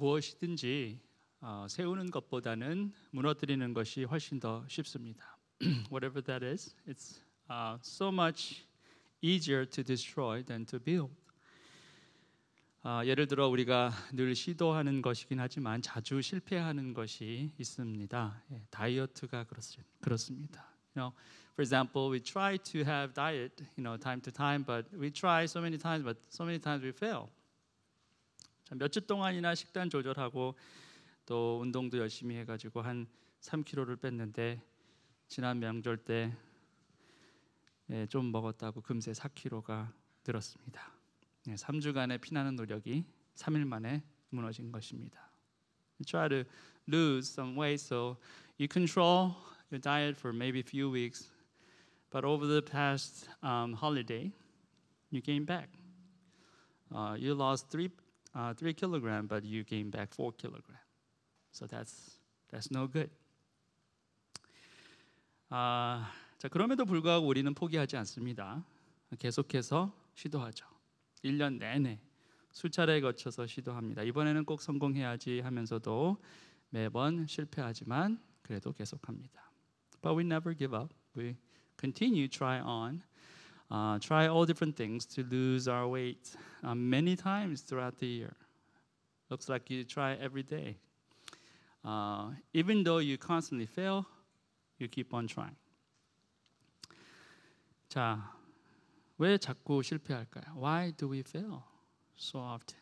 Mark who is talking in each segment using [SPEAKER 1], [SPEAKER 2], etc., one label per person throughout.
[SPEAKER 1] 무엇이든지 세우는 것보다는 무너뜨리는 것이 훨씬 더 쉽습니다. Whatever that is, it's so much easier to destroy than to build. 예를 들어 우리가 늘 시도하는 것이긴 하지만 자주 실패하는 것이 있습니다. 다이어트가 그렇습니다. For example, we try to have diet, time to time, but we try so many times, but so many times we fail. 몇 주 동안이나 식단 조절하고 또 운동도 열심히 해가지고 한 3kg를 뺐는데 지난 명절 때 좀 먹었다고 금세 4kg가 늘었습니다. 3주간의 피나는 노력이 3일 만에 무너진 것입니다. You try to lose some weight, so you control your diet for maybe a few weeks, but over the past holiday, you gain back. You lost 3 kilograms, but you gained back 4 kilograms. So that's no good. 자, 그럼에도 불구하고 우리는 포기하지 않습니다. 계속해서 시도하죠. 1년 내내 수차례에 거쳐서 시도합니다. 이번에는 꼭 성공해야지 하면서도 매번 실패하지만 그래도 계속합니다. But we never give up. We continue, try on, try all different things to lose our weight many times throughout the year. Looks like you try every day. Even though you constantly fail, you keep on trying. 자, 왜 자꾸 실패할까요? Why do we fail so often?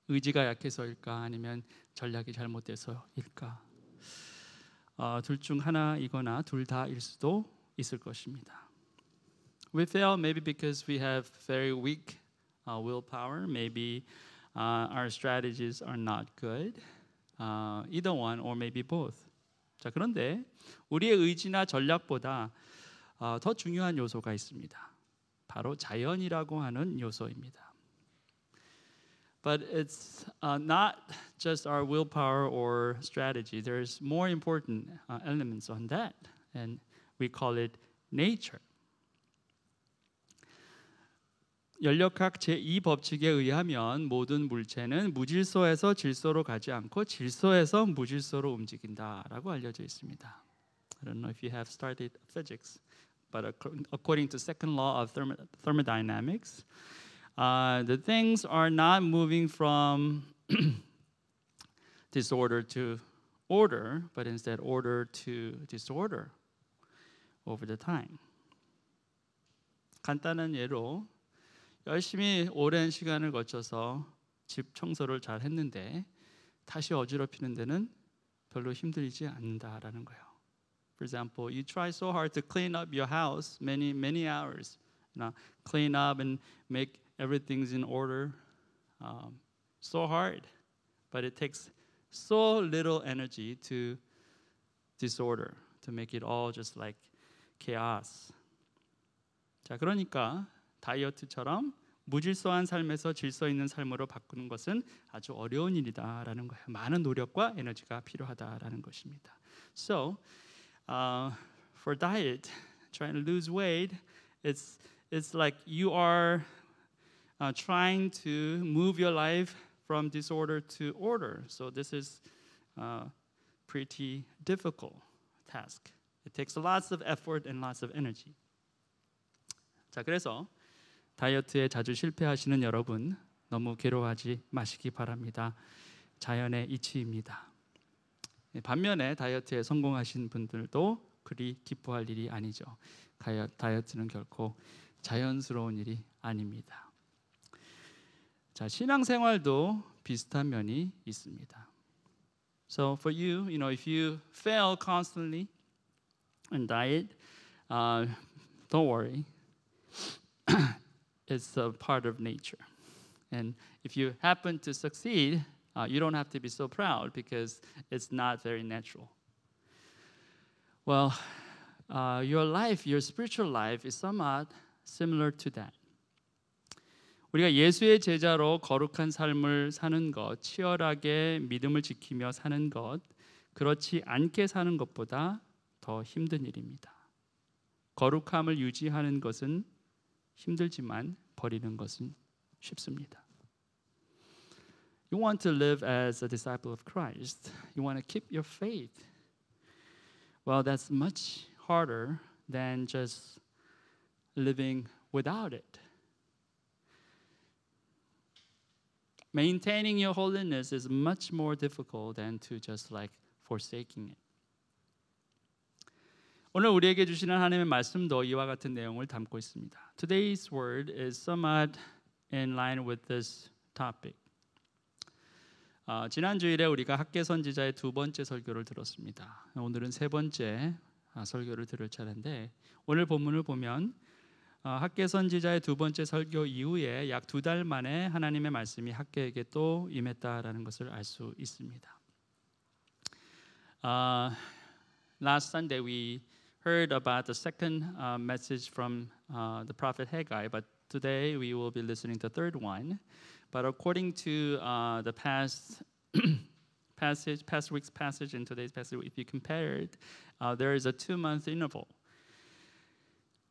[SPEAKER 1] 의지가 약해서일까? 아니면 전략이 잘못돼서일까? 둘 중 하나이거나 둘 다일 수도 있을 것입니다. We fail maybe because we have very weak willpower. Maybe our strategies are not good. Either one or maybe both. 자, 그런데 우리의 의지나 전략보다 더 중요한 요소가 있습니다. 바로 자연이라고 하는 요소입니다. But it's not just our willpower or strategy. There's more important elements on that, and we call it nature. 연력학 제2법칙에 의하면 모든 물체는 무질서에서 질서로 가지 않고 질서에서 무질서로 움직인다라고 알려져 있습니다. I don't know if you have started physics, but according to second law of thermodynamics, the things are not moving from disorder to order, but instead order to disorder over the time. 간단한 예로 열심히 오랜 시간을 거쳐서 집 청소를 잘 했는데 다시 어지럽히는 데는 별로 힘들지 않는다라는 거예요. For example, you try so hard to clean up your house many hours, clean up and make everything in order, so hard, but it takes so little energy to disorder, to make it all just like chaos. 자, 그러니까 다이어트처럼 무질서한 삶에서 질서 있는 삶으로 바꾸는 것은 아주 어려운 일이다라는 거예요. 많은 노력과 에너지가 필요하다라는 것입니다. So, for diet, trying to lose weight, it's like you are trying to move your life from disorder to order. So this is a pretty difficult task. It takes lots of effort and lots of energy. 자, 그래서 다이어트에 자주 실패하시는 여러분 너무 괴로워하지 마시기 바랍니다. 자연의 이치입니다. 반면에 다이어트에 성공하신 분들도 그리 기뻐할 일이 아니죠. 다이어트는 결코 자연스러운 일이 아닙니다. 자, 신앙생활도 비슷한 면이 있습니다. So for you, if you fail constantly in diet, don't worry. It's a part of nature. And if you happen to succeed, you don't have to be so proud because it's not very natural. Well, your life, your spiritual life is somewhat similar to that. 우리가 예수의 제자로 거룩한 삶을 사는 것, 치열하게 믿음을 지키며 사는 것, 그렇지 않게 사는 것보다 더 힘든 일입니다. 거룩함을 유지하는 것은 힘들지만 버리는 것은 쉽습니다. You want to live as a disciple of Christ. You want to keep your faith. Well, that's much harder than just living without it. Maintaining your holiness is much more difficult than to just like forsaking it. 오늘 우리에게 주시는 하나님의 말씀도 이와 같은 내용을 담고 있습니다. Today's word is somewhat in line with this topic. 지난 주일에 우리가 학계 선지자의 두 번째 설교를 들었습니다. 오늘은 세 번째 설교를 들을 차례인데 오늘 본문을 보면 학계 선지자의 두 번째 설교 이후에 약 2달 만에 하나님의 말씀이 학계에게 또 임했다라는 것을 알 수 있습니다. Last Sunday we heard about the second message from the prophet Haggai, but today we will be listening to the third one. But according to the past week's passage and today's passage, if you compare it, there is a 2-month interval.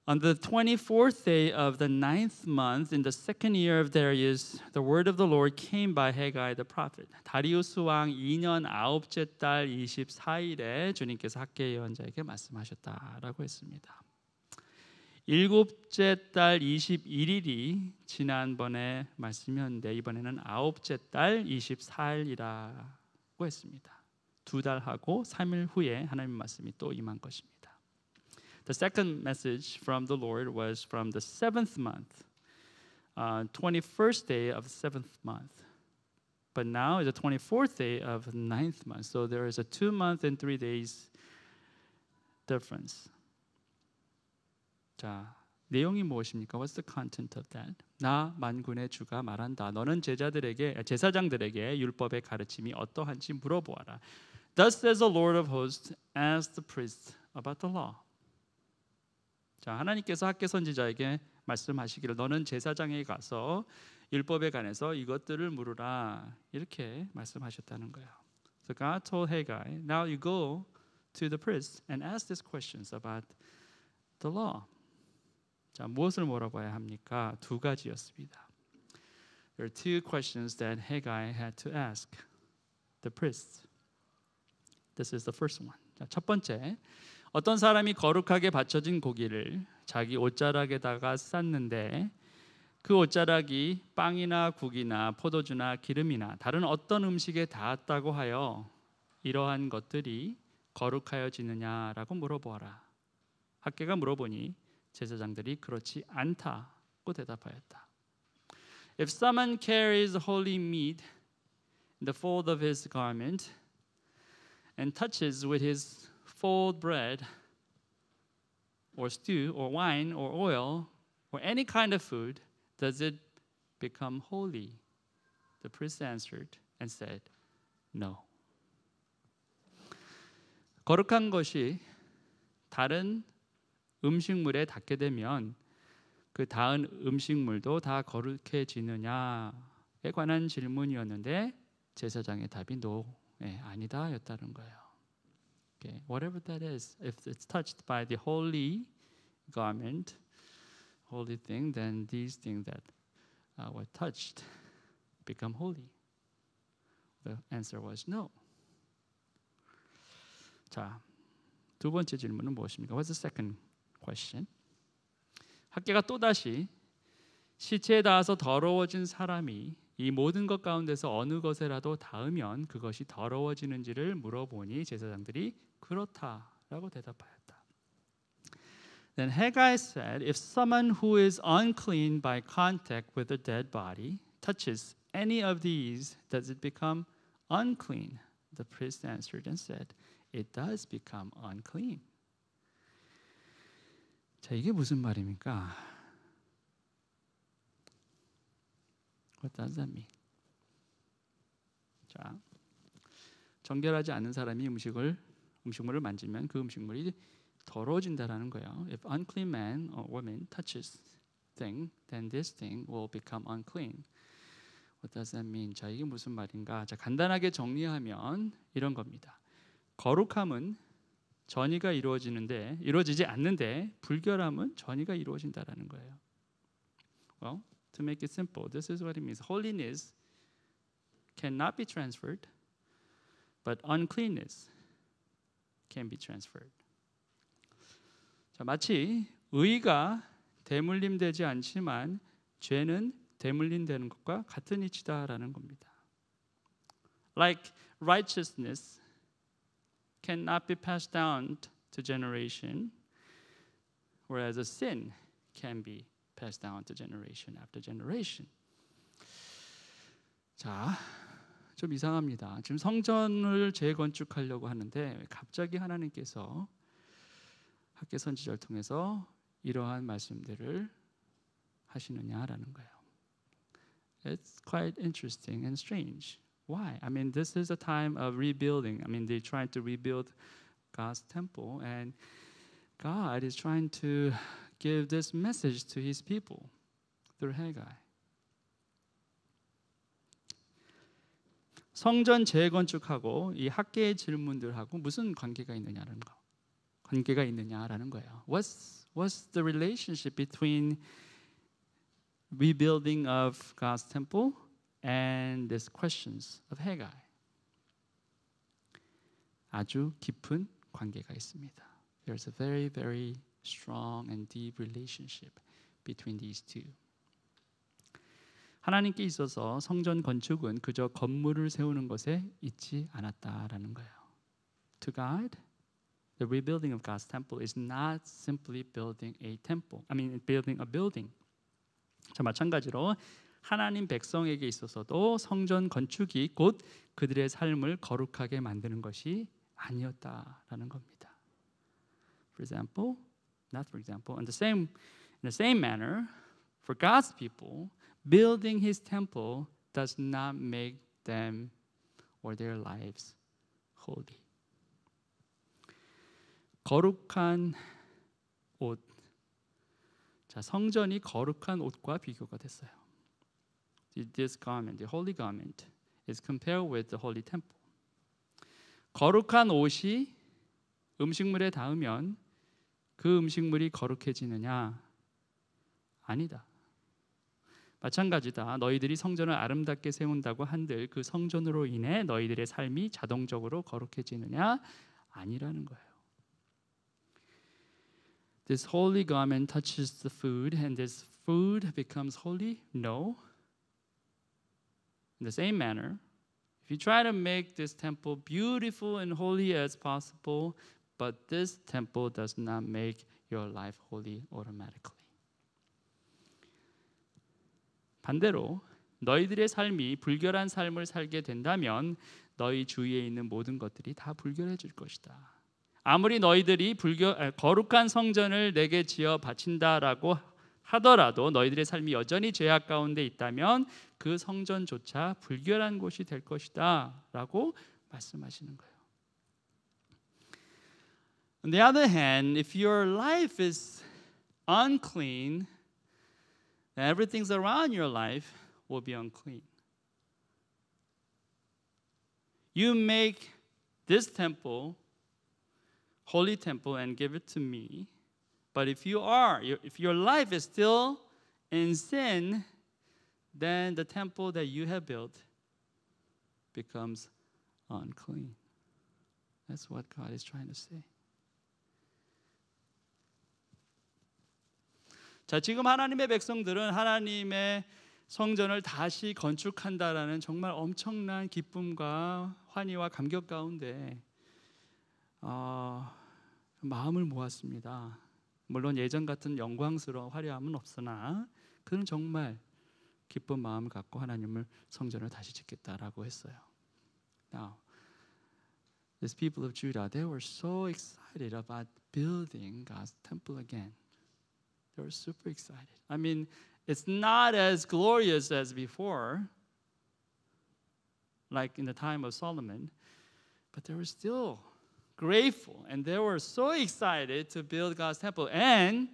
[SPEAKER 1] On the 24th day of the 9th month, in the second year of Darius, the word of the Lord came by Haggai the prophet. 다리우스 왕 2년 9째 달 24일에 주님께서 학계 예언자에게 말씀하셨다라고 했습니다. 7째 달 21일이 지난번에 말씀이었는데 이번에는 9째 달 24일이라고 했습니다. 2달하고 3일 후에 하나님의 말씀이 또 임한 것입니다. The second message from the Lord was from the 7th month, 21st day of the 7th month. But now is the 24th day of the 9th month. So there is a 2-month and 3 days difference. 자, 내용이 무엇입니까? What's the content of that? 나 만군의 주가 말한다. 너는 제사장들에게 율법의 가르침이 어떠한지 물어보아라. Thus says the Lord of hosts, ask the priests about the law. 자, 하나님께서 학계 선지자에게 말씀하시기를 너는 제사장에게 가서 율법에 관해서 이것들을 물으라 이렇게 말씀하셨다는 거예요. So God told Haggai, now you go to the priests and ask these questions about the law. 자, 무엇을 물어봐야 합니까? 2가지였습니다. There are 2 questions that Haggai had to ask the priests. This is the first one. 자, 첫 번째, 어떤 사람이 거룩하게 바쳐진 고기를 자기 옷자락에다가 쌌는데 그 옷자락이 빵이나 국이나 포도주나 기름이나 다른 어떤 음식에 닿았다고 하여 이러한 것들이 거룩하여지느냐라고 물어보아라. 학계가 물어보니 제사장들이 그렇지 않다고 대답하였다. If someone carries holy meat in the fold of his garment and touches with his fold bread or stew or wine or oil or any kind of food, does it become holy? The priest answered and said, no. 거룩한 것이 다른 음식물에 닿게 되면 그 닿은 음식물도 다 거룩해지느냐에 관한 질문이었는데 제사장의 답이 no, 아니다였다는 거예요. Okay, whatever that is, if it's touched by the holy garment, holy thing, then these things that were touched become holy. The answer was no. 자, 두 번째 질문은 무엇입니까? What's the second question? 학계가 또다시 시체에 닿아서 더러워진 사람이 이 모든 것 가운데서 어느 것에라도 닿으면 그것이 더러워지는지를 물어보니 제사장들이 그렇다라고 대답하였다. Then Haggai said, if someone who is unclean by contact with a dead body touches any of these, does it become unclean? The priest answered and said, it does become unclean. 자, 이게 무슨 말입니까? What does that mean? 자, 정결하지 않은 사람이 음식물을 만지면 그 음식물이 더러워진다라는 거예요. If unclean man or woman touches thing, then this thing will become unclean. What does that mean? 자, 이게 무슨 말인가? 자, 간단하게 정리하면 이런 겁니다. 거룩함은 전이가 이루어지지 않는데 불결함은 전이가 이루어진다라는 거예요. Well, to make it simple, this is what it means. Holiness cannot be transferred, but uncleanness can be transferred. 자, 마치 의가 대물림되지 않지만 죄는 대물림되는 것과 같은 이치다라는 겁니다. Like righteousness cannot be passed down to generation, whereas a sin can be passed down to generation after generation. 자, 좀 이상합니다. 지금 성전을 재건축하려고 하는데 갑자기 하나님께서 학개 선지자를 통해서 이러한 말씀들을 하시느냐라는 거예요. It's quite interesting and strange. Why? I mean, this is a time of rebuilding. I mean, they're trying to rebuild God's temple, and God is trying to give this message to His people through Haggai. 성전 재건축하고 이 학계의 질문들하고 무슨 관계가 있느냐라는 거. 관계가 있느냐라는 거예요. What's the relationship between rebuilding of God's temple and these questions of Haggai? 아주 깊은 관계가 있습니다. There's a very, very strong and deep relationship between these two. 하나님께 있어서 성전 건축은 그저 건물을 세우는 것에 있지 않았다라는 거예요. To God, the rebuilding of God's temple is not simply building a temple. I mean, building a building. 자, 마찬가지로 하나님 백성에게 있어서도 성전 건축이 곧 그들의 삶을 거룩하게 만드는 것이 아니었다라는 겁니다. For example, not for example, in the same manner, for God's people, building His temple does not make them or their lives holy. 거룩한 옷. 자, 성전이 거룩한 옷과 비교가 됐어요. This garment, the holy garment, is compared with the holy temple. 거룩한 옷이 음식물에 닿으면 그 음식물이 거룩해지느냐? 아니다. 마찬가지다. 너희들이 성전을 아름답게 세운다고 한들 그 성전으로 인해 너희들의 삶이 자동적으로 거룩해지느냐? 아니라는 거예요. This holy garment touches the food and this food becomes holy? No. In the same manner, if you try to make this temple beautiful and holy as possible, but this temple does not make your life holy automatically. 반대로 너희들의 삶이 불결한 삶을 살게 된다면 너희 주위에 있는 모든 것들이 다 불결해질 것이다. 아무리 너희들이 거룩한 성전을 내게 지어 바친다라고 하더라도 너희들의 삶이 여전히 죄악 가운데 있다면 그 성전조차 불결한 곳이 될 것이다 라고 말씀하시는 거예요. On the other hand, if your life is unclean, then everything around your life will be unclean. You make this temple holy temple and give it to me. But if your life is still in sin, then the temple that you have built becomes unclean. That's what God is trying to say. 자, 지금 하나님의 백성들은 하나님의 성전을 다시 건축한다라는 정말 엄청난 기쁨과 환희와 감격 가운데 마음을 모았습니다. 물론 예전 같은 영광스러운 화려함은 없으나 그는 정말 기쁜 마음을 갖고 하나님을 성전을 다시 짓겠다라고 했어요. Now, these people of Judah, they were so excited about building God's temple again. They were super excited. I mean, it's not as glorious as before, like in the time of Solomon, but they were still grateful and they were so excited to build God's temple. And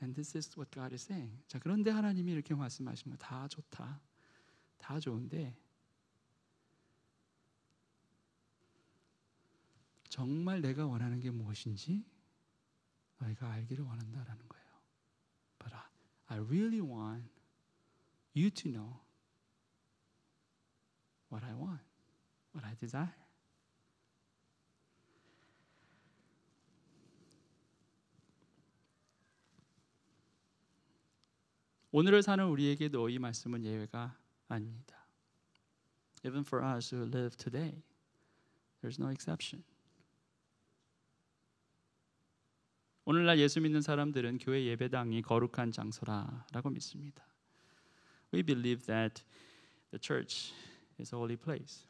[SPEAKER 1] this is what God is saying. 자, 그런데 하나님이 이렇게 말씀하시는 거 다 좋다. 다 좋은데 정말 내가 원하는 게 무엇인지 너희가 알기를 원한다라는 거예요. But I really want you to know what I want, what I desire. 오늘을 사는 우리에게도 이 말씀은 예외가 아닙니다. Even for us who live today, there's no exception. 오늘날 예수 믿는 사람들은 교회 예배당이 거룩한 장소라고 믿습니다. We believe that the church is a holy place.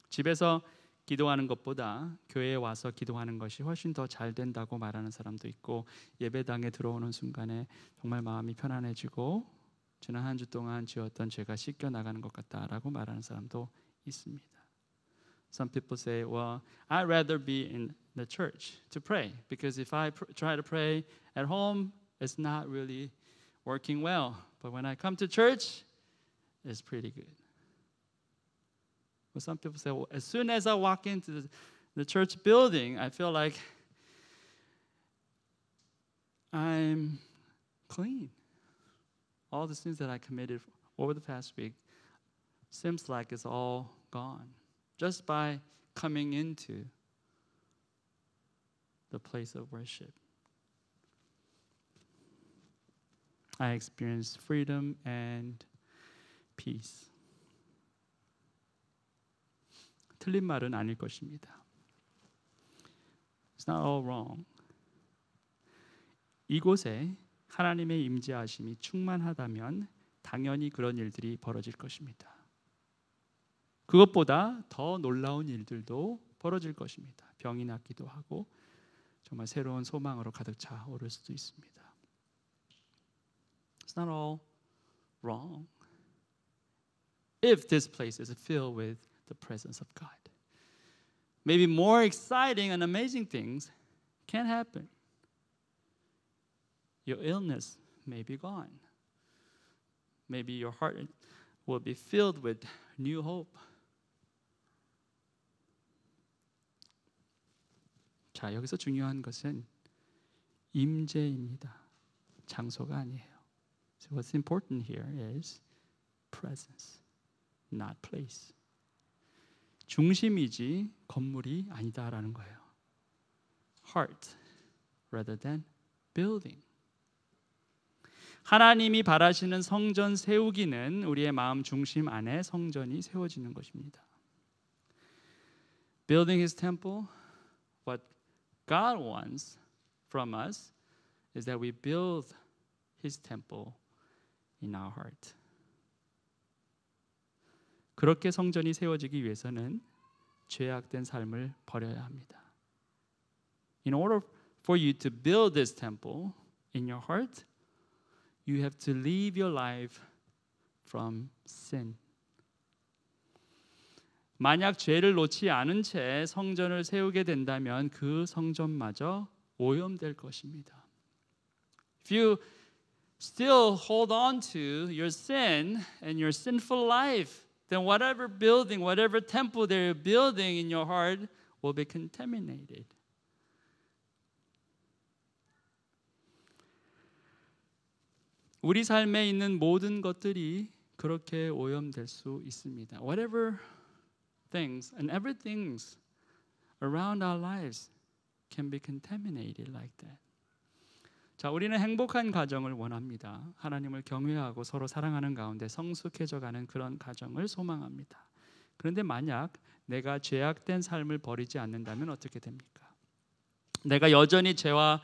[SPEAKER 1] 집에서 기도하는 것보다 교회에 와서 기도하는 것이 훨씬 더 잘 된다고 말하는 사람도 있고, 예배당에 들어오는 순간에 정말 마음이 편안해지고 지난 한 주 동안 지었던 죄가 씻겨 나가는 것 같다라고 말하는 사람도 있습니다. Some people say, well, I'd rather be in the church to pray because if I try to pray at home, it's not really working well. But when I come to church, it's pretty good. Well, some people say, well, as soon as I walk into the church building, I feel like I'm clean. All the sins that I committed over the past week seems like it's all gone just by coming into the place of worship. I experienced freedom and peace. 틀린 말은 아닐 것입니다. It's not all wrong. 이곳에 하나님의 임재하심이 충만하다면 당연히 그런 일들이 벌어질 것입니다. 그것보다 더 놀라운 일들도 벌어질 것입니다. 병이 낫기도 하고 정말 새로운 소망으로 가득 차오를 수도 있습니다. It's not all wrong. If this place is filled with the presence of God. Maybe more exciting and amazing things can happen. Your illness may be gone. Maybe your heart will be filled with new hope. 자, 여기서 중요한 것은 임재입니다. 장소가 아니에요. So what's important here is presence, not place. 중심이지 건물이 아니다라는 거예요. Heart rather than building. 하나님이 바라시는 성전 세우기는 우리의 마음 중심 안에 성전이 세워지는 것입니다. Building His temple, what God wants from us is that we build His temple in our heart. 그렇게 성전이 세워지기 위해서는 죄악된 삶을 버려야 합니다. In order for you to build this temple in your heart, you have to leave your life from sin. 만약 죄를 놓지 않은 채 성전을 세우게 된다면 그 성전마저 오염될 것입니다. If you still hold on to your sin and your sinful life, then whatever building, whatever temple they're building in your heart will be contaminated. 우리 삶에 있는 모든 것들이 그렇게 오염될 수 있습니다. Whatever things and everything around our lives can be contaminated like that. 자, 우리는 행복한 가정을 원합니다. 하나님을 경외하고 서로 사랑하는 가운데 성숙해져가는 그런 가정을 소망합니다. 그런데 만약 내가 죄악된 삶을 버리지 않는다면 어떻게 됩니까? 내가 여전히 죄와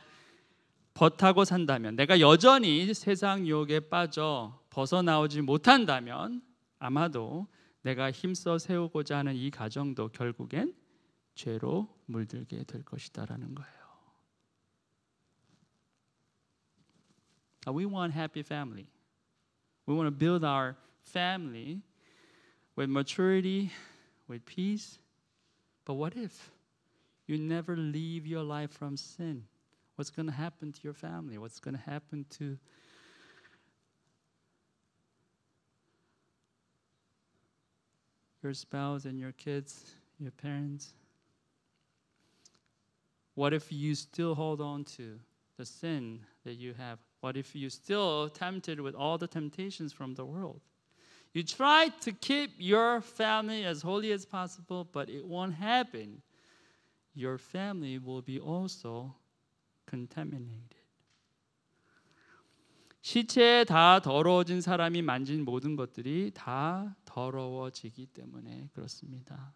[SPEAKER 1] 버타고 산다면, 내가 여전히 세상 유혹에 빠져 벗어나오지 못한다면 아마도 내가 힘써 세우고자 하는 이 가정도 결국엔 죄로 물들게 될 것이다라는 거예요. We want happy family. We want to build our family with maturity, with peace. But what if you never leave your life from sin? What's going to happen to your family? What's going to happen to your spouse and your kids, your parents? What if you still hold on to the sin that you have? What if you're still tempted with all the temptations from the world? You try to keep your family as holy as possible, but it won't happen. Your family will be also contaminated. 시체에 다 더러워진 사람이 만진 모든 것들이 다 더러워지기 때문에 그렇습니다.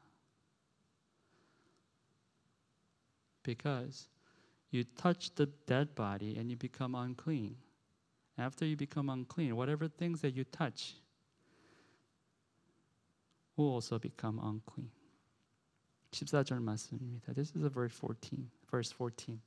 [SPEAKER 1] Because you touch the dead body and you become unclean. After you become unclean, whatever things that you touch will also become unclean. 14절 말씀입니다. This is verse 14.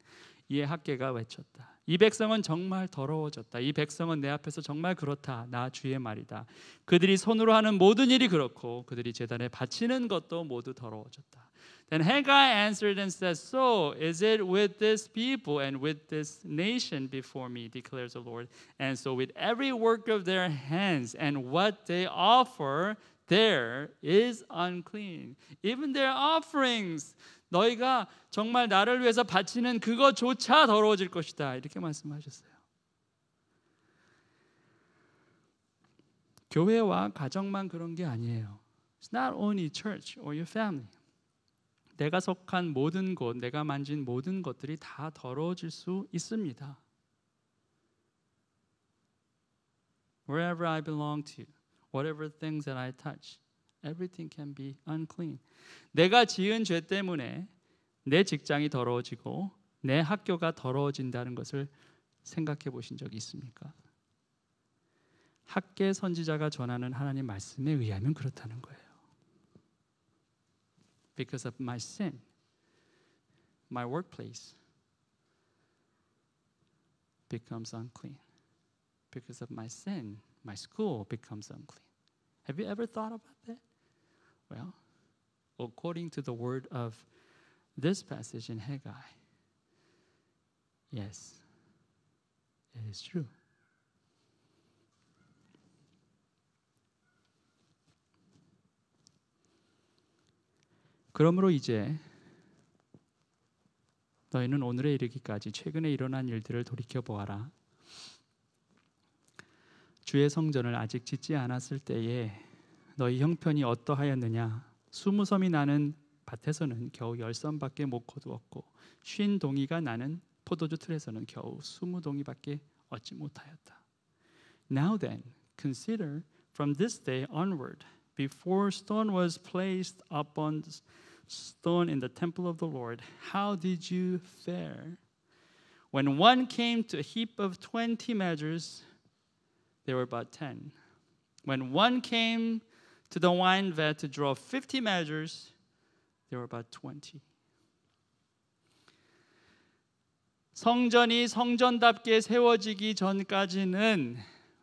[SPEAKER 1] 이에 학개가 외쳤다. 이 백성은 정말 더러워졌다. 이 백성은 내 앞에서 정말 그렇다. 나 주의 말이다. 그들이 손으로 하는 모든 일이 그렇고 그들이 제단에 바치는 것도 모두 더러워졌다. Then Haggai answered and said, So is it with this people and with this nation before me, declares the Lord. And so with every work of their hands and what they offer, there is unclean. Even their offerings. 너희가 정말 나를 위해서 바치는 그것조차 더러워질 것이다. 이렇게 말씀하셨어요. 교회와 가정만 그런 게 아니에요. It's not only church or your family. 내가 속한 모든 곳, 내가 만진 모든 것들이 다 더러워질 수 있습니다. Wherever I belong to, whatever things that I touch, everything can be unclean. 내가 지은 죄 때문에 내 직장이 더러워지고 내 학교가 더러워진다는 것을 생각해 보신 적이 있습니까? 학계 선지자가 전하는 하나님 말씀에 의하면 그렇다는 거예요. Because of my sin, my workplace becomes unclean. Because of my sin, my school becomes unclean. Have you ever thought about that? Well, according to the word of this passage in Haggai, yes, it is true. 그러므로 이제 너희는 오늘에 이르기까지 최근에 일어난 일들을 돌이켜보아라. 주의 성전을 아직 짓지 않았을 때에 너희 형편이 어떠하였느냐. 20섬이 나는 밭에서는 겨우 10섬밖에 못 거두었고 50동이가 나는 포도주 틀에서는 겨우 20동이밖에 얻지 못하였다. Now then, consider from this day onward, before stone was placed upon stone in the temple of the Lord, how did you fare? When one came to a heap of 20 measures, there were but 10. When one came to the wine vat to draw 50 measures, there were about 20. 성전이 성전답게 세워지기 전까지는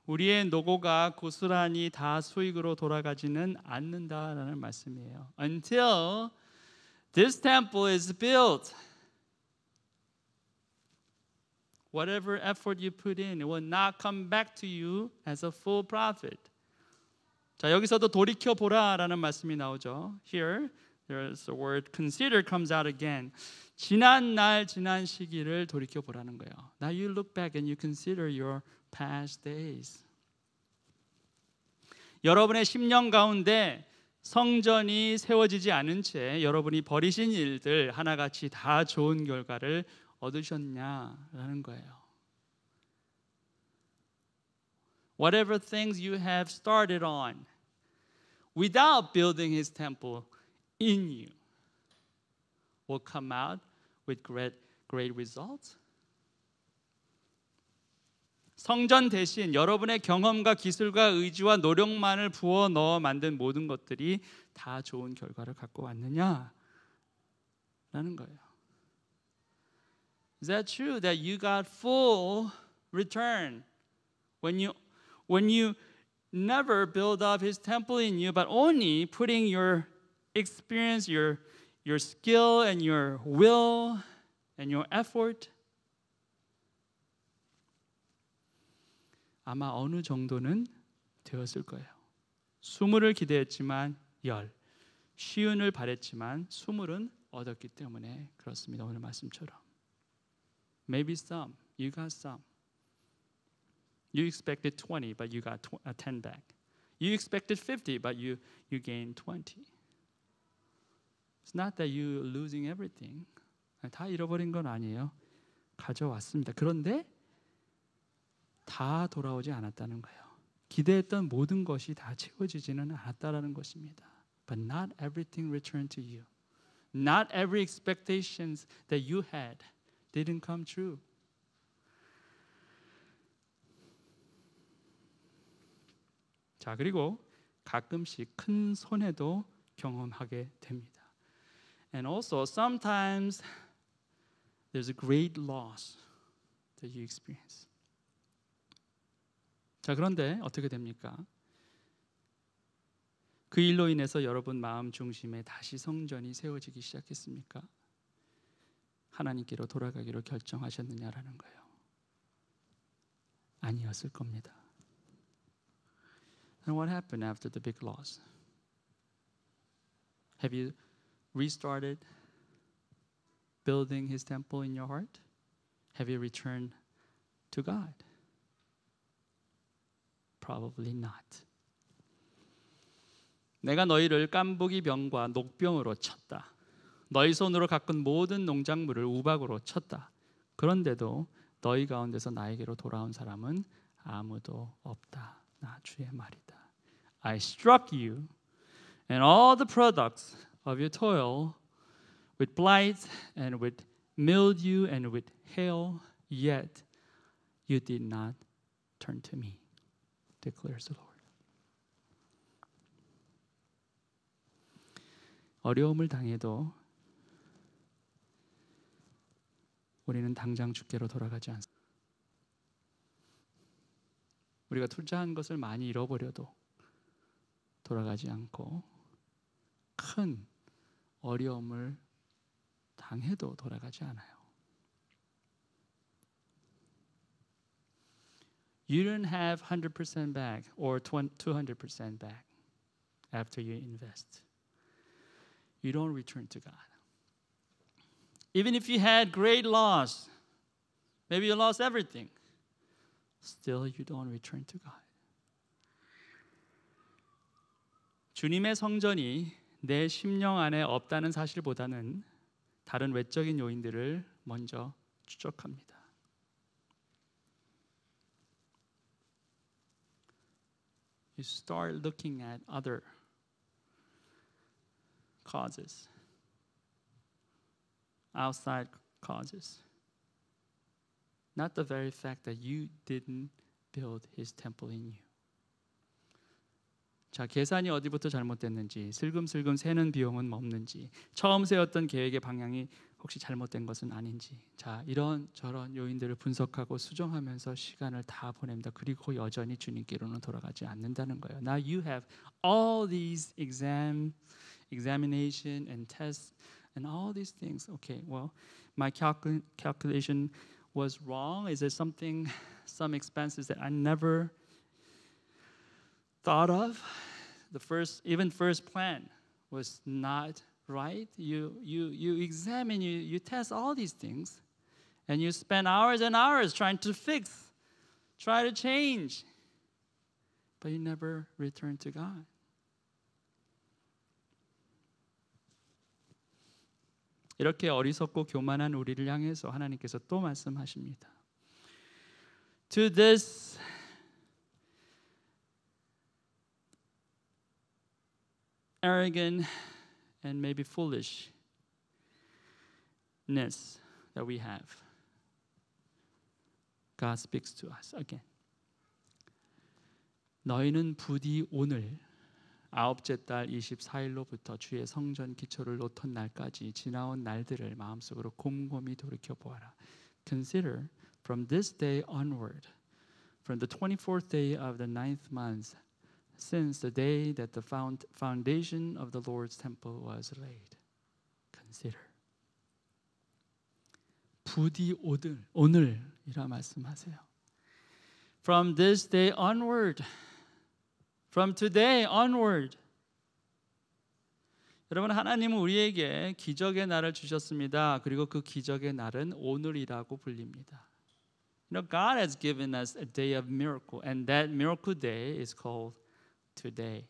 [SPEAKER 1] 우리의 노고가 고스란히 다 수익으로 돌아가지는 않는다라는 말씀이에요. Until this temple is built, whatever effort you put in, it will not come back to you as a full profit. 자, 여기서도 돌이켜 보라라는 말씀이 나오죠. Here, there's the word consider comes out again. 지난 날, 지난 시기를 돌이켜 보라는 거예요. Now you look back and you consider your past days. 여러분의 10년 가운데 성전이 세워지지 않은 채 여러분이 버리신 일들 하나같이 다 좋은 결과를 얻으셨냐라는 거예요. Whatever things you have started on without building His temple in you will come out with great results. 성전 대신 여러분의 경험과 기술과 의지와 노력만을 부어 넣어 만든 모든 것들이 다 좋은 결과를 갖고 왔느냐라는 거예요. Is that true that you got full return when you never build up His temple in you, but only putting your experience, your skill and your will and your effort? 아마 어느 정도는 되었을 거예요. 20을 기대했지만 10, 50을 바랬지만 20은 얻었기 때문에 그렇습니다. 오늘 말씀처럼. Maybe some, you got some. You expected 20, but you got 10 back. You expected 50, but you gained 20. It's not that you losing everything. 다 잃어버린 건 아니에요. 가져왔습니다. 그런데 다 돌아오지 않았다는 거예요. 기대했던 모든 것이 다 채워지지는 않았다라는 것입니다. But not everything returned to you. Not every expectations that you had didn't come true. 자, 그리고 가끔씩 큰 손해도 경험하게 됩니다. And also sometimes there's a great loss that you experience. 자, 그런데 어떻게 됩니까? 그 일로 인해서 여러분 마음 중심에 다시 성전이 세워지기 시작했습니까? 하나님께로 돌아가기로 결정하셨느냐라는 거예요. 아니었을 겁니다. And what happened after the big loss? Have you restarted building His temple in your heart? Have you returned to God? Probably not. 내가 너희를 깐부기 병과 녹병으로 쳤다. 너희 손으로 가꾼 모든 농작물을 우박으로 쳤다. 그런데도 너희 가운데서 나에게로 돌아온 사람은 아무도 없다. 나 주의 말이다. I struck you and all the products of your toil with blight and with mildew and with hail, yet you did not turn to me, declares the Lord. 어려움을 당해도 우리는 당장 주께로 돌아가지 않습니다. 우리가 투자한 것을 많이 잃어버려도 돌아가지 않고 큰 어려움을 당해도 돌아가지 않아요. You don't have 100% back or 200% back after you invest. You don't return to God. Even if you had great loss, maybe you lost everything, still you don't return to God. 주님의 성전이 내 심령 안에 없다는 사실보다는 다른 외적인 요인들을 먼저 추적합니다. You start looking at other causes, outside causes, not the very fact that you didn't build His temple in you. 자, 계산이 어디부터 잘못됐는지, 슬금슬금 새는 비용은 없는지, 처음 세웠던 계획의 방향이 혹시 잘못된 것은 아닌지, 자, 이런 저런 요인들을 분석하고 수정하면서 시간을 다 보냅니다. 그리고 여전히 주님께로는 돌아가지 않는다는 거예요. Now you have all these examination and tests and all these things. Okay, well, my calculation was wrong. Is there some expenses that I never thought of? The first plan was not right. You examine, you test all these things, and you spend hours and hours trying to fix, try to change, but you never return to God. 이렇게 어리석고 교만한 우리를 향해서 하나님께서 또 말씀하십니다. To this arrogant and maybe foolishness that we have, God speaks to us again. 너희는 부디 오늘 아홉째 달 24일로부터 주의 성전 기초를 놓던 날까지 지나온 날들을 마음속으로 곰곰이 돌이켜 보아라. Consider from this day onward, from the 24th day of the 9th month, since the day that the foundation of the Lord's temple was laid. Consider. 부디 오늘이라 말씀하세요. From this day onward, from today onward. 여러분, 하나님은 우리에게 기적의 날을 주셨습니다. 그리고 그 기적의 날은 오늘이라고 불립니다. You know, God has given us a day of miracle, and that miracle day is called today.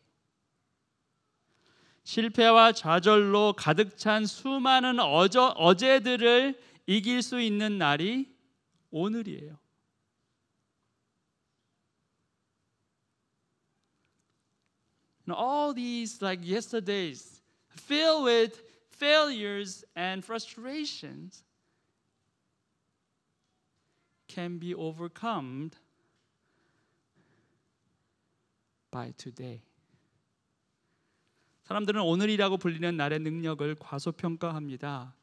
[SPEAKER 1] 실패와 좌절로 가득 찬 수많은 어제들을 이길 수 있는 날이 오늘이에요. And all these like yesterdays filled with failures and frustrations can be overcome by today. 사람들은 오늘이라고 불리는 날의 능력을 과소평가합니다.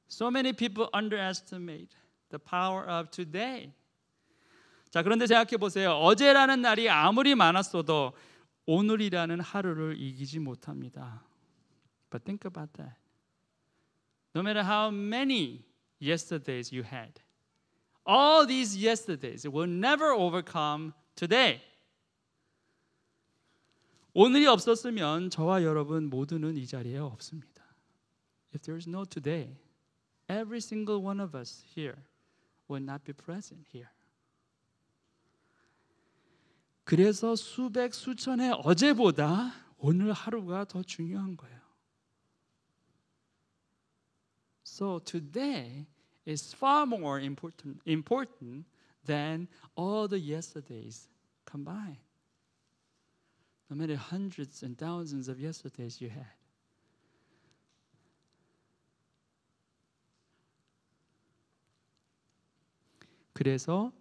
[SPEAKER 1] So many people underestimate the power of today. 자, 그런데 생각해 보세요. 어제라는 날이 아무리 많았어도 오늘이라는 하루를 이기지 못합니다. But think about that. No matter how many yesterdays you had, all these yesterdays will never overcome today. 오늘이 없었으면 저와 여러분 모두는 이 자리에 없습니다. If there is no today, every single one of us here will not be present here. 그래서 수백 수천의 어제보다 오늘 하루가 더 중요한 거예요. So today is far more important than all the yesterdays combined. No matter hundreds and thousands of yesterdays you had. 그래서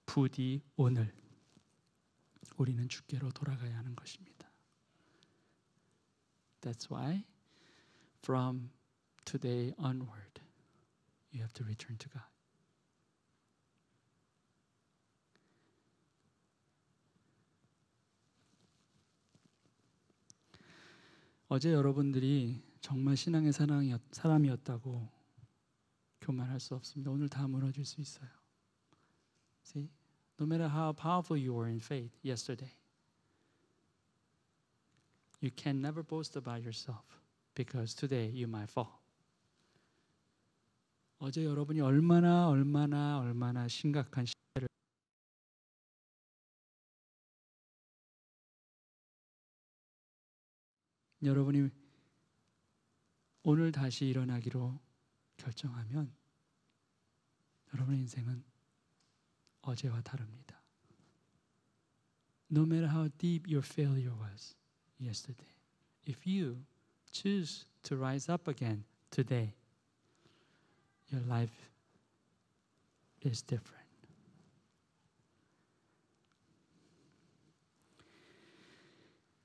[SPEAKER 1] 부디 오늘 우리는 주께로 돌아가야 하는 것입니다. That's why from today onward you have to return to God. 어제 여러분들이 정말 신앙의 사람이었다고 교만할 수 없습니다. 오늘 다 무너질 수 있어요. See? No matter how powerful you were in faith yesterday, you can never boast about yourself because today you might fall. 어제 여러분이 얼마나 심각한 실패를 여러분이 오늘 다시 일어나기로 결정하면 여러분의 인생은 어제와 다릅니다. No matter how deep your failure was yesterday, if you choose to rise up again today, your life is different.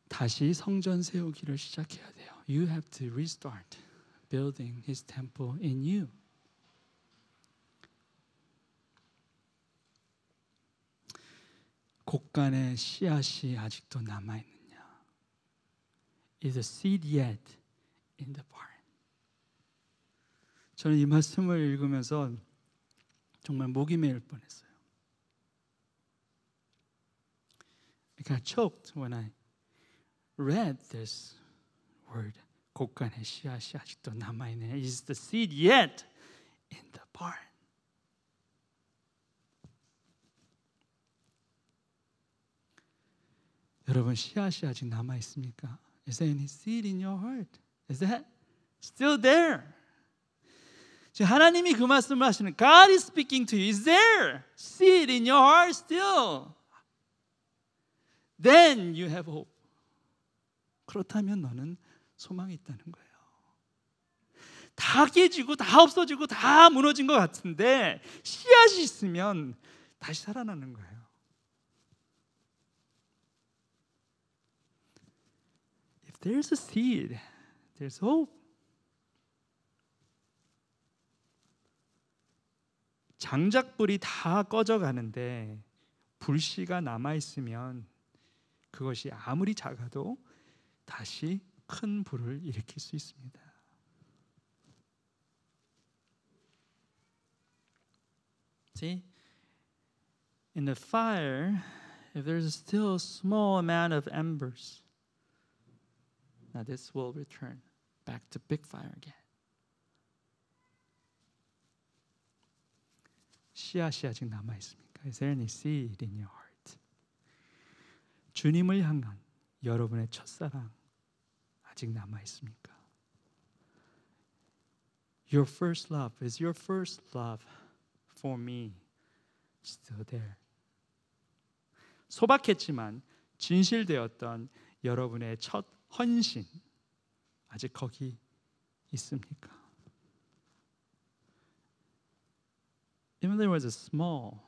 [SPEAKER 1] 다시 성전 세우기를 시작해야 돼요. You have to restart building His temple in you. 곡간에 씨앗이 아직도 남아있느냐? Is a seed yet in the barn? 저는 이 말씀을 읽으면서 정말 목이 메일 뻔했어요. I got choked when I read this word. 곡간에 씨앗이 아직도 남아있느냐? Is the seed yet in the barn? 여러분 씨앗이 아직 남아 있습니까? Is there any seed in your heart? Is that still there? 지금 하나님이 그 말씀을 하시는 God is speaking to you. Is there seed in your heart still? Then you have hope. 그렇다면 너는 소망이 있다는 거예요. 다 깨지고 다 없어지고 다 무너진 것 같은데 씨앗이 있으면 다시 살아나는 거예요. There's a seed. There's hope. 장작불이 다 꺼져가는데 불씨가 남아있으면 그것이 아무리 작아도 다시 큰 불을 일으킬 수 있습니다. See? In the fire, if there's still a small amount of embers, now this will return back to big fire again. 씨앗이 아직 남아 있습니까? Is there any seed in your heart? 주님을 향한 여러분의 첫사랑 아직 남아 있습니까? Your first love, is your first love for me still there? 소박했지만 진실되었던 여러분의 첫 헌신 아직 거기 있습니까? Even though it was a small,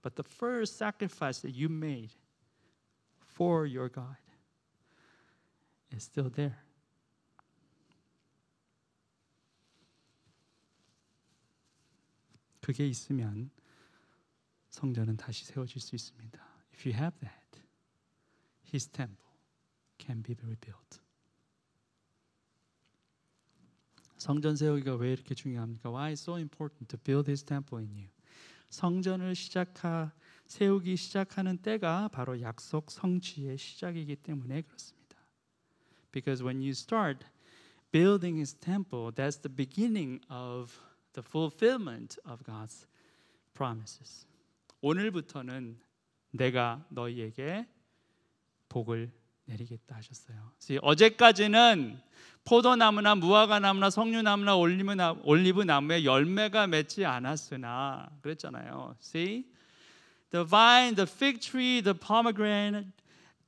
[SPEAKER 1] but the first sacrifice that you made for your God is still there. 그게 있으면 성전은 다시 세워질 수 있습니다. If you have that, His temple can be rebuilt. 성전 세우기가 왜 이렇게 중요합니까? Why is it so important to build His temple in you? 성전을 세우기 시작하는 때가 바로 약속 성취의 시작이기 때문에 그렇습니다. Because when you start building His temple, that's the beginning of the fulfillment of God's promises. 오늘부터는 내가 너희에게 복을 내리겠다 하셨어요. 어제까지는 포도나무나 무화과나무나 석류나무나 올리브나무에 열매가 맺지 않았으나 그랬잖아요. See? The vine, the fig tree, the pomegranate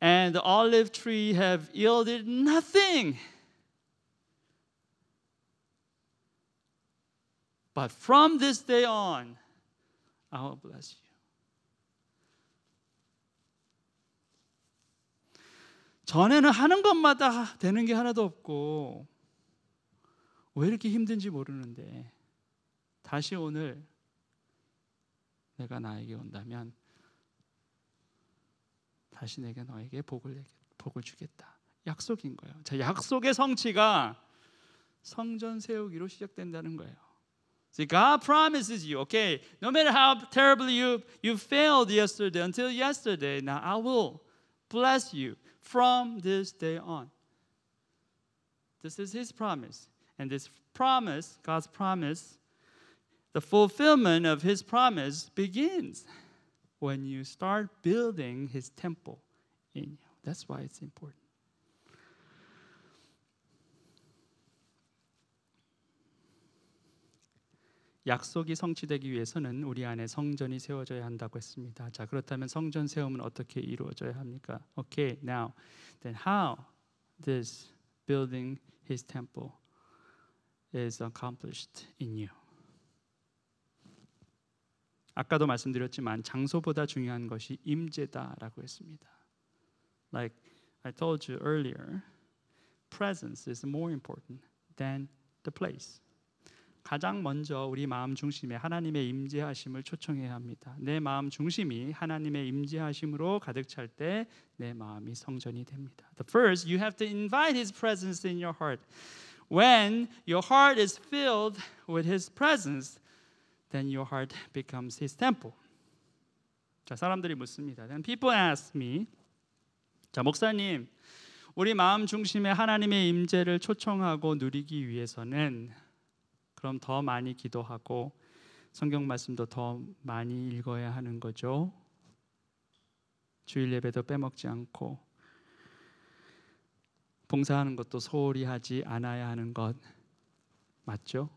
[SPEAKER 1] and the olive tree have yielded nothing. But from this day on, I will bless you. 전에는 하는 것마다 되는 게 하나도 없고 왜 이렇게 힘든지 모르는데 다시 오늘 내가 나에게 온다면 다시 내가 너에게 복을 주겠다. 약속인 거예요. 자, 약속의 성취가 성전 세우기로 시작된다는 거예요. See, God promises you, okay, no matter how terribly you failed yesterday, until yesterday, now I will bless you from this day on. This is His promise. And this promise, God's promise, the fulfillment of His promise begins when you start building His temple in you. That's why it's important. 약속이 성취되기 위해서는 우리 안에 성전이 세워져야 한다고 했습니다. 자, 그렇다면 성전 세움은 어떻게 이루어져야 합니까? Okay, now, then how this building His temple is accomplished in you? 아까도 말씀드렸지만 장소보다 중요한 것이 임재다라고 했습니다. Like I told you earlier, presence is more important than the place. 가장 먼저 우리 마음 중심에 하나님의 임재하심을 초청해야 합니다. 내 마음 중심이 하나님의 임재하심으로 가득 찰 때 내 마음이 성전이 됩니다. The first, you have to invite His presence in your heart. When your heart is filled with His presence, then your heart becomes His temple. 자, 사람들이 묻습니다. Then people ask me, 자, 목사님, 우리 마음 중심에 하나님의 임재를 초청하고 누리기 위해서는 그럼 더 많이 기도하고 성경 말씀도 더 많이 읽어야 하는 거죠. 주일 예배도 빼먹지 않고 봉사하는 것도 소홀히 하지 않아야 하는 것 맞죠?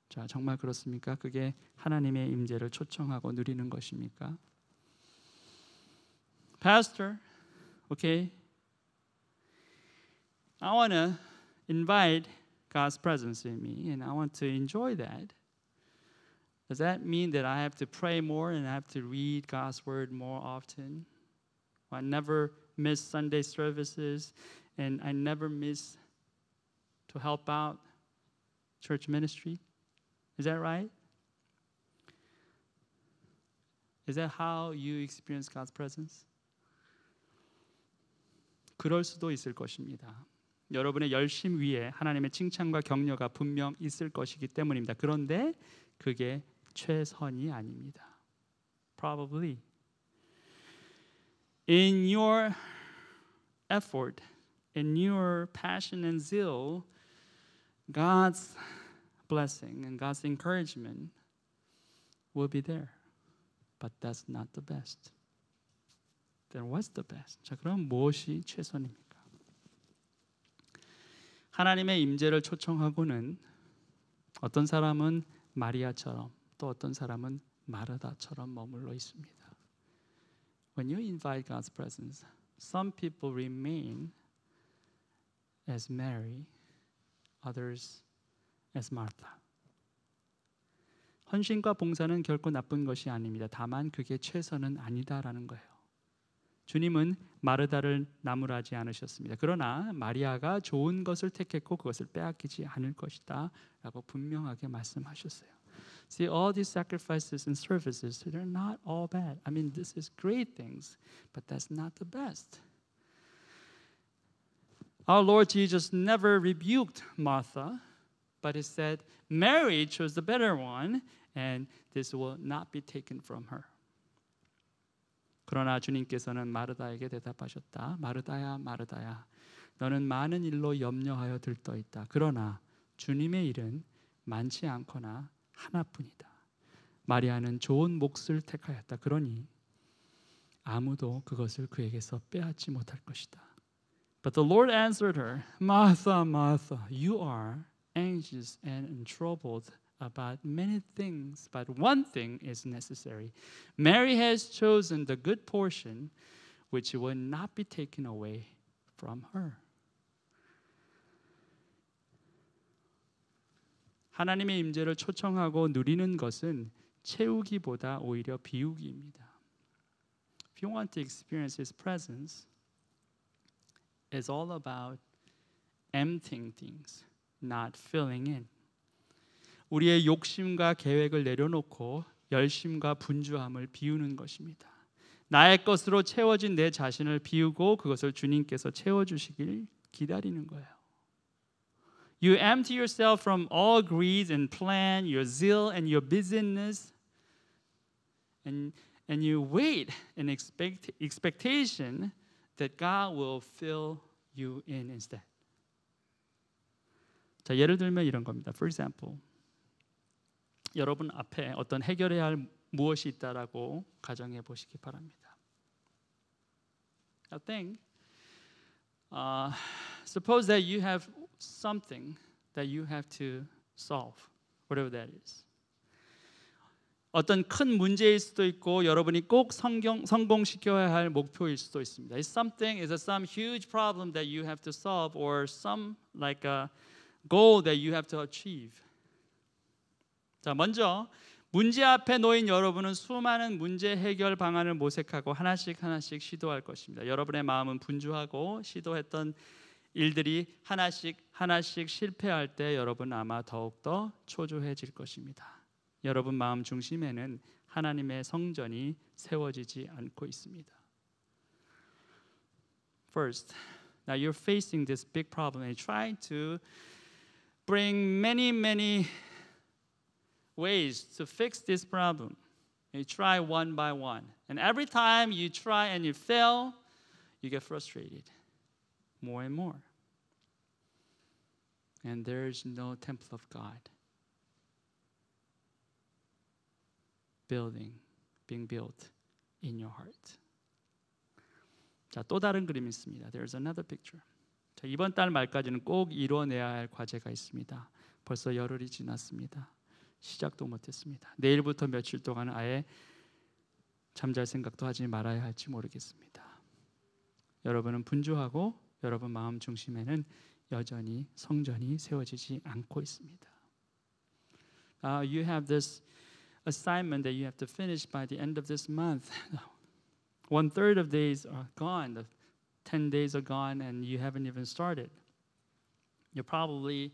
[SPEAKER 1] 자, 정말 그렇습니까? 그게 하나님의 임재를 초청하고 누리는 것입니까? Pastor, okay, I want to invite God's presence in me, and I want to enjoy that. Does that mean that I have to pray more and I have to read God's word more often? I never miss Sunday services, and I never miss to help out church ministry? Is that right? Is that how you experience God's presence? 그럴 수도 있을 것입니다. 여러분의 열심 위에 하나님의 칭찬과 격려가 분명 있을 것이기 때문입니다. 그런데 그게 최선이 아닙니다. Probably in your effort, in your passion and zeal, God's blessing and God's encouragement will be there. But that's not the best. then what's the best? 자, 그럼 무엇이 최선입니까? 하나님의 임재를 초청하고는 어떤 사람은 마리아처럼 또 어떤 사람은 마르다처럼 머물러 있습니다. When you invite God's presence, some people remain as Mary, others as Martha. 헌신과 봉사는 결코 나쁜 것이 아닙니다. 다만 그게 최선은 아니다라는 거예요. 주님은 마르다를 나무라지 않으셨습니다. 그러나 마리아가 좋은 것을 택했고 그것을 빼앗기지 않을 것이다 라고 분명하게 말씀하셨어요. See, all these sacrifices and services, they're not all bad. I mean, this is great things, but that's not the best. Our Lord Jesus never rebuked Martha, but he said, Mary chose the better one, and this will not be taken from her. 그러나 주님께서는 마르다에게 대답하셨다. 마르다야, 마르다야, 너는 많은 일로 염려하여 들떠 있다. 그러나 주님의 일은 많지 않거나 하나뿐이다. 마리아는 좋은 몫을 택하였다. 그러니 아무도 그것을 그에게서 빼앗지 못할 것이다. But the Lord answered her, Martha, Martha, you are anxious and troubled about many things, but one thing is necessary. Mary has chosen the good portion, which will not be taken away from her. 하나님의 임재를 초청하고 누리는 것은 채우기보다 오히려 비우기입니다. If you want to experience His presence, it's all about emptying things, not filling in. 우리의 욕심과 계획을 내려놓고 열심과 분주함을 비우는 것입니다. 나의 것으로 채워진 내 자신을 비우고 그것을 주님께서 채워주시길 기다리는 거예요. You empty yourself from all greed and plan, your zeal and your busyness, and you wait in expectation that God will fill you in instead. 자, 예를 들면 이런 겁니다. For example, 여러분 앞에 어떤 해결해야 할 무엇이 있다라고 가정해 보시기 바랍니다. I think, suppose that you have something that you have to solve, whatever that is. 어떤 큰 문제일 수도 있고 여러분이 꼭 성공시켜야 할 목표일 수도 있습니다. It's some huge problem that you have to solve, or some like a goal that you have to achieve. 자, 먼저 문제 앞에 놓인 여러분은 수많은 문제 해결 방안을 모색하고 하나씩 시도할 것입니다. 여러분의 마음은 분주하고 시도했던 일들이 하나씩 실패할 때 여러분 아마 더욱더 초조해질 것입니다. 여러분 마음 중심에는 하나님의 성전이 세워지지 않고 있습니다. First, now you're facing this big problem and trying to bring many ways to fix this problem. You try one by one. And every time you try and you fail, you get frustrated more and more. And there's no temple of God being built in your heart. 자, 또 다른 그림이 있습니다. There's another picture. 자, 이번 달 말까지는 꼭 이뤄내야 할 과제가 있습니다. 벌써 열흘이 지났습니다. 시작도 못했습니다. 내일부터 며칠 동안은 아예 잠잘 생각도 하지 말아야 할지 모르겠습니다. 여러분은 분주하고 여러분 마음 중심에는 여전히 성전이 세워지지 않고 있습니다. You have this assignment that you have to finish by the end of this month. 1/3 of days are gone. The 10 days are gone and you haven't even started. You probably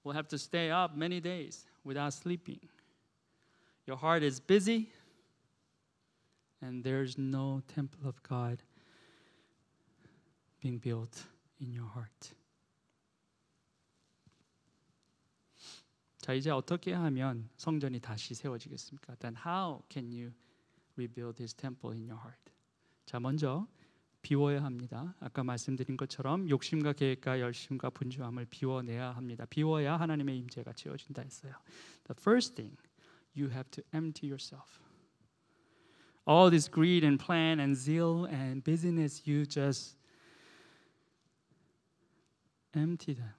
[SPEAKER 1] will have to stay up many days without sleeping. Your heart is busy and there's no temple of God being built in your heart. 자, 이제 어떻게 하면 성전이 다시 세워지겠습니까? Then how can you rebuild His temple in your heart? 자, 먼저 비워야 합니다. 아까 말씀드린 것처럼 욕심과 계획과 열심과 분주함을 비워내야 합니다. 비워야 하나님의 임재가 채워진다 했어요. The first thing, you have to empty yourself All this greed and plan and zeal and busyness, you just empty them.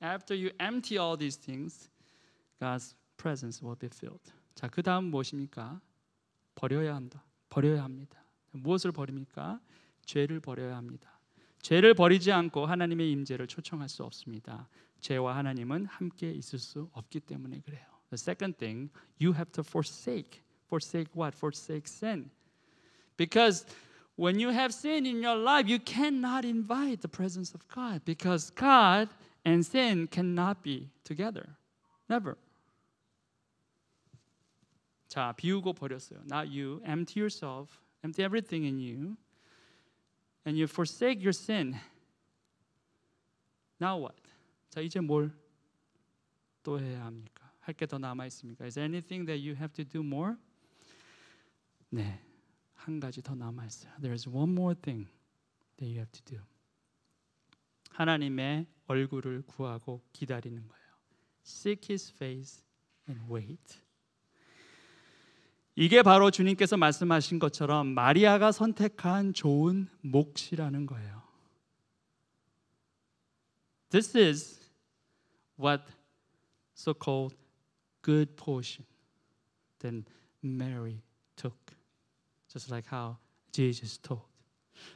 [SPEAKER 1] After you empty all these things, God's presence will be filled. 자, 그 다음 무엇입니까? 버려야 한다. 버려야 합니다. 무엇을 버립니까? 죄를 버려야 합니다. 죄를 버리지 않고 하나님의 임재를 초청할 수 없습니다. 죄와 하나님은 함께 있을 수 없기 때문에 그래요. The second thing, you have to forsake. Forsake what? Forsake sin. Because when you have sin in your life, you cannot invite the presence of God. Because God and sin cannot be together. Never. 자, 비우고 버렸어요. Not you. Empty yourself. Empty everything in you. And you forsake your sin. Now what? 자, 이제 뭘 또 해야 합니까? 할 게 더 남아 있습니까? Is there anything that you have to do more? 네, 한 가지 더 남아 있어요. There is one more thing that you have to do. 하나님의 얼굴을 구하고 기다리는 거예요. Seek His face and wait. 이게 바로 주님께서 말씀하신 것처럼 마리아가 선택한 좋은 몫이라는 거예요. This is what so-called good portion that Mary took. Just like how Jesus told.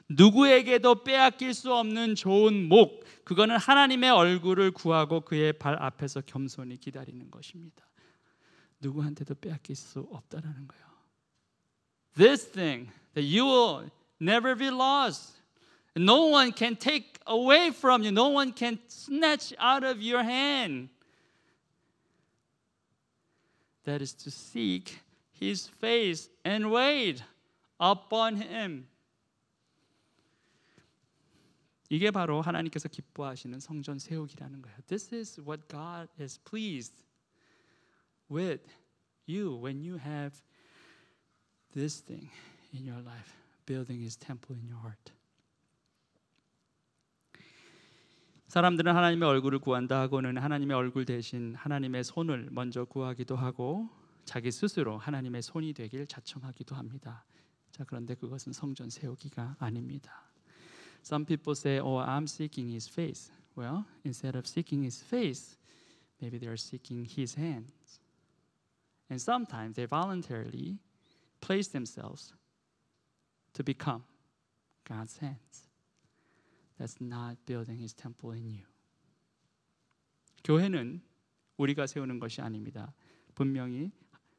[SPEAKER 1] 누구에게도 빼앗길 수 없는 좋은 목, 그거는 하나님의 얼굴을 구하고 그의 발 앞에서 겸손히 기다리는 것입니다. 누구한테도 빼앗길 수 없다라는 거예요. This thing that you will never be lost. No one can take away from you. No one can snatch out of your hand. That is to seek His face and wait upon Him. 이게 바로 하나님께서 기뻐하시는 성전 세우기라는 거예요. This is what God is pleased with you when you have this thing in your life, building His temple in your heart. 사람들은 하나님의 얼굴을 구한다 하고는 하나님의 얼굴 대신 하나님의 손을 먼저 구하기도 하고 자기 스스로 하나님의 손이 되길 자청하기도 합니다. 자, 그런데 그것은 성전 세우기가 아닙니다. Some people say, "Oh, I'm seeking His face." Well, instead of seeking His face, maybe they are seeking His hands. And sometimes they voluntarily place themselves to become God's hands. That's not building His temple in you. 교회는 우리가 세우는 것이 아닙니다. 분명히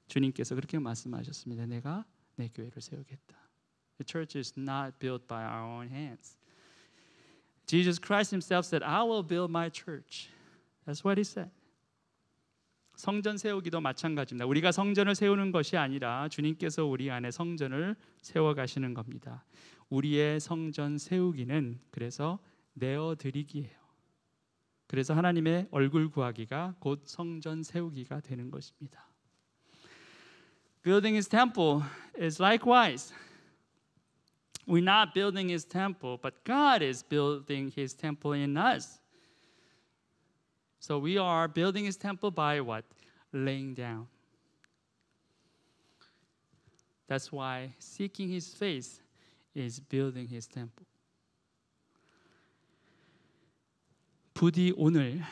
[SPEAKER 1] 주님께서 그렇게 말씀하셨습니다. 내가 내 교회를 세우겠다. The church is not built by our own hands. Jesus Christ Himself said, "I will build my church." That's what He said. 성전 세우기도 마찬가지입니다. 우리가 성전을 세우는 것이 아니라 주님께서 우리 안에 성전을 세워가시는 겁니다. 우리의 성전 세우기는 그래서 내어드리기예요. 그래서 하나님의 얼굴 구하기가 곧 성전 세우기가 되는 것입니다. Building His temple is likewise. We're not building His temple, but God is building His temple in us. So we are building His temple by what? Laying down. That's why seeking His face is building His temple. 부디 오늘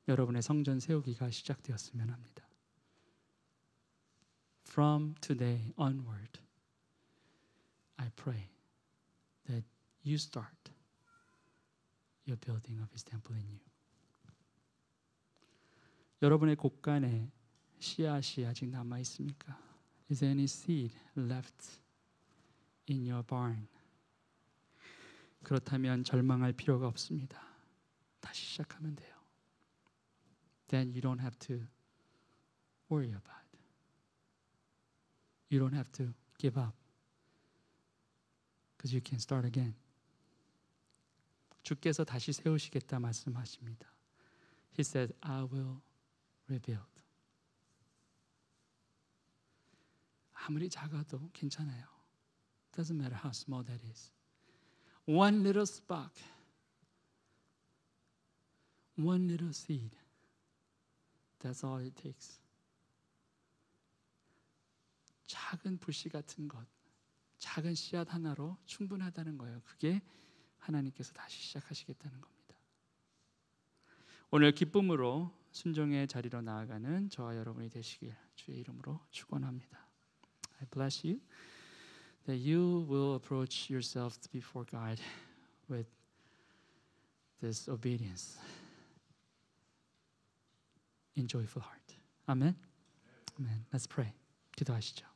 [SPEAKER 1] 여러분의 성전 세우기가 시작되었으면 합니다. From today onward, I pray that you start your building of His temple in you. 여러분의 곳간에 씨앗이 아직 남아 있습니까? Is there any seed left in your barn? 그렇다면 절망할 필요가 없습니다. 다시 시작하면 돼요. Then you don't have to worry about it. You don't have to give up. Because you can start again. 주께서 다시 세우시겠다 말씀하십니다. He said, I will rebuild. 아무리 작아도 괜찮아요. Doesn't matter how small that is. One little spark, one little seed That's all it takes. 작은 불씨 같은 것, 작은 씨앗 하나로 충분하다는 거예요. 그게 하나님께서 다시 시작하시겠다는 겁니다. 오늘 기쁨으로 순종의 자리로 나아가는 저와 여러분이 되시길 주의 이름으로 축원합니다. I bless you that you will approach yourself before God with this obedience in joyful heart. 아멘. 아멘. Let's pray. 기도하시죠.